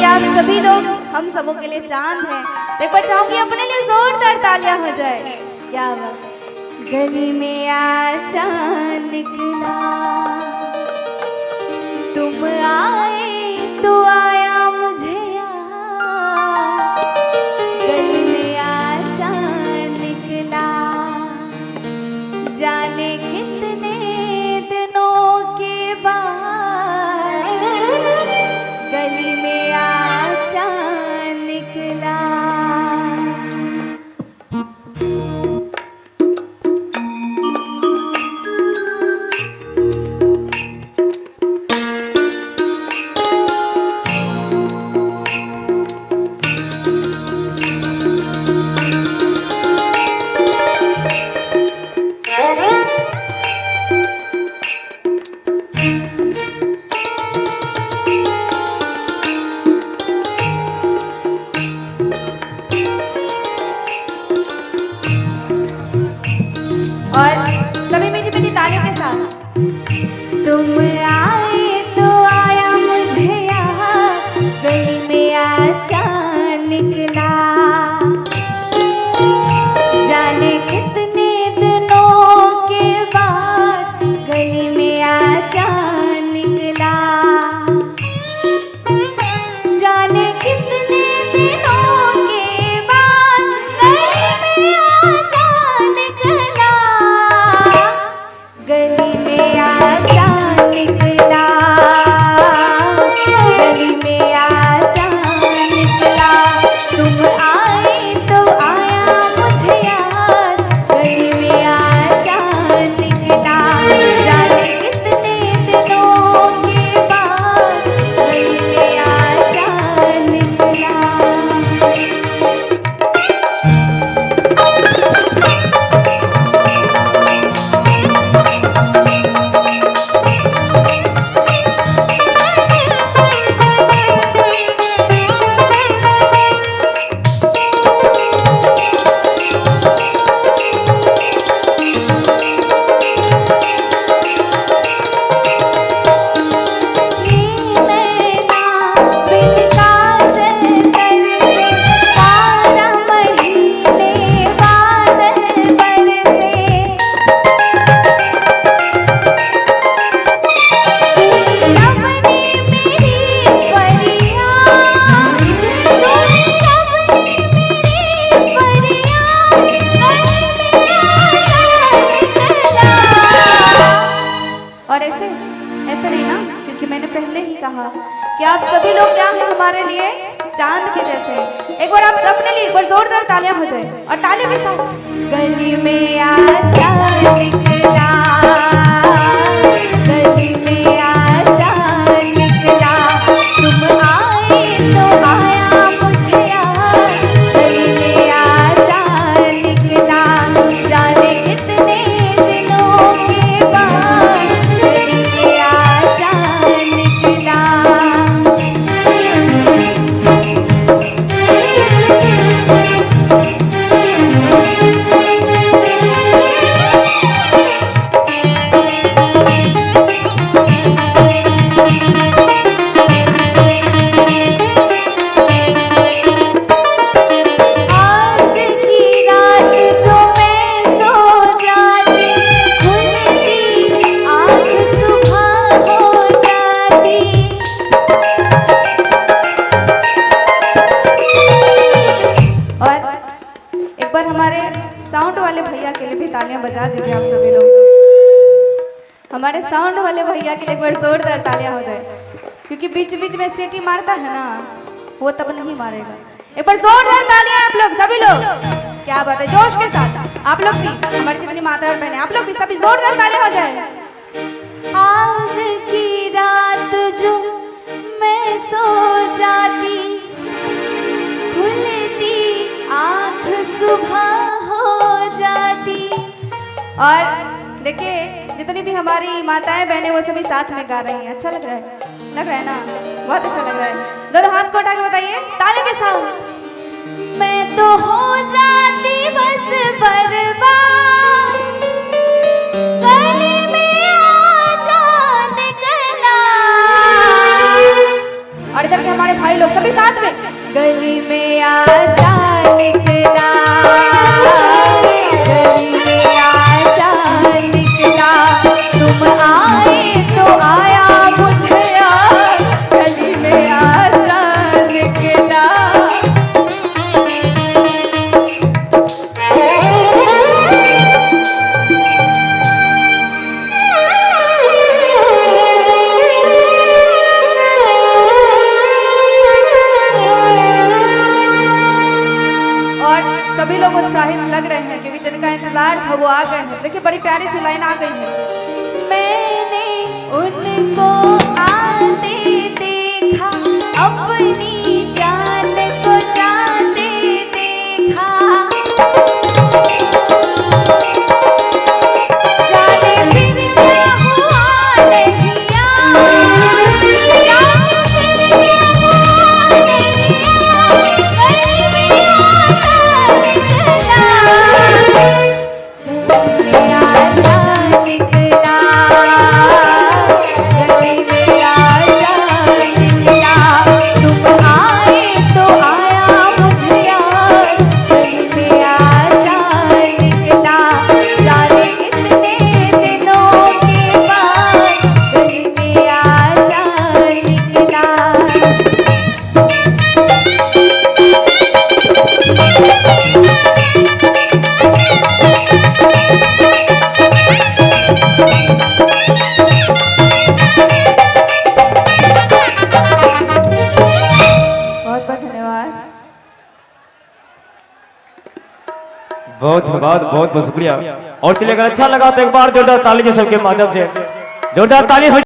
कि आप सभी लोग हम सबों के लिए चांद हैं। तो एक बार चाहूंगी अपने लिए जोरदार तालियां हो जाए। क्या बात। गली में आ चांद निकला, तुम आए तो आया मुझे याद। गली में आ चांद निकला, जाने कितने दिनों के बाद गली में आ चांद निकला। और सभी मीठी मीठी तालियों के साथ। तुम आए तो आया मुझे याद, गली में आ चांद निकला, जाने कितने दिनों के बाद गली में आ चांद निकला। जाने कितने दिनों के बाद गली में आ चांद निकला। गली में आ चांद निकला, गली में आ चांद निकला। तुम आए तो आया मुझे याद, गली में आ चांद निकला, जाने कितने दिनों के बाद गली में आ चांद निकला। और ऐसे नहीं ना, क्योंकि मैंने पहले ही कहा कि आप सभी लोग क्या हैं हमारे लिए चांद के जैसे। एक बार आप सबने लिए एक बार जोरदार तालियां हो जाए और तालियों के साथ। गली में आ चांद निकला, गली में आ चांद निकला। तुम आए तो आया मुझे याद, गली में आ चांद निकला, जाने कितने दिनों के बाद गली में आ चांद निकला। हमारे साउंड वाले भैया के लिए भी तालियां बजा दीजिए आप सभी लोग। हमारे साउंड वाले भैया के लिए एक बार जोरदार तालियां हो जाए, क्योंकि बीच बीच में सीटी मारता है ना, वो तब नहीं मारेगा। एक बार जोरदार तालियां आप लोग सभी लोग। क्या बात है, जोश के साथ आप लोग भी, हमारी जितनी माता और बहनें, आप लोग भी सभी जोरदार तालियां हो जाए। आज की रात जो मैं सो जाती, खुलती आँख सुबह हो जाती। और देखिए जितनी भी हमारी माताएं बहनें वो सभी साथ में गा रही हैं। अच्छा लग रहा है ना? बहुत अच्छा लग रहा है। दोनों हाथ को उठा के बताइए ताली के साथ। मैं तो हो जाती बस बर्बाद, गली में आ चांद निकला। और इधर के हमारे भाई लोग सभी उत्साहित लग रहे हैं क्योंकि जिनका इंतजार था वो आ गए हैं। देखिए बड़ी प्यारी सी लाइन आ गई है। मैंने उनको आते देखा, अपनी जान को जाते देखा, जाने फिर क्या हुआ नहीं यार, जाने फिर क्या हुआ नहीं बहुत धन्यवाद, बहुत बहुत शुक्रिया। और चलिए अगर अच्छा लगा तो एक बार जोरदार ताली जो सबके माध्यम से जोरदार ताली हो।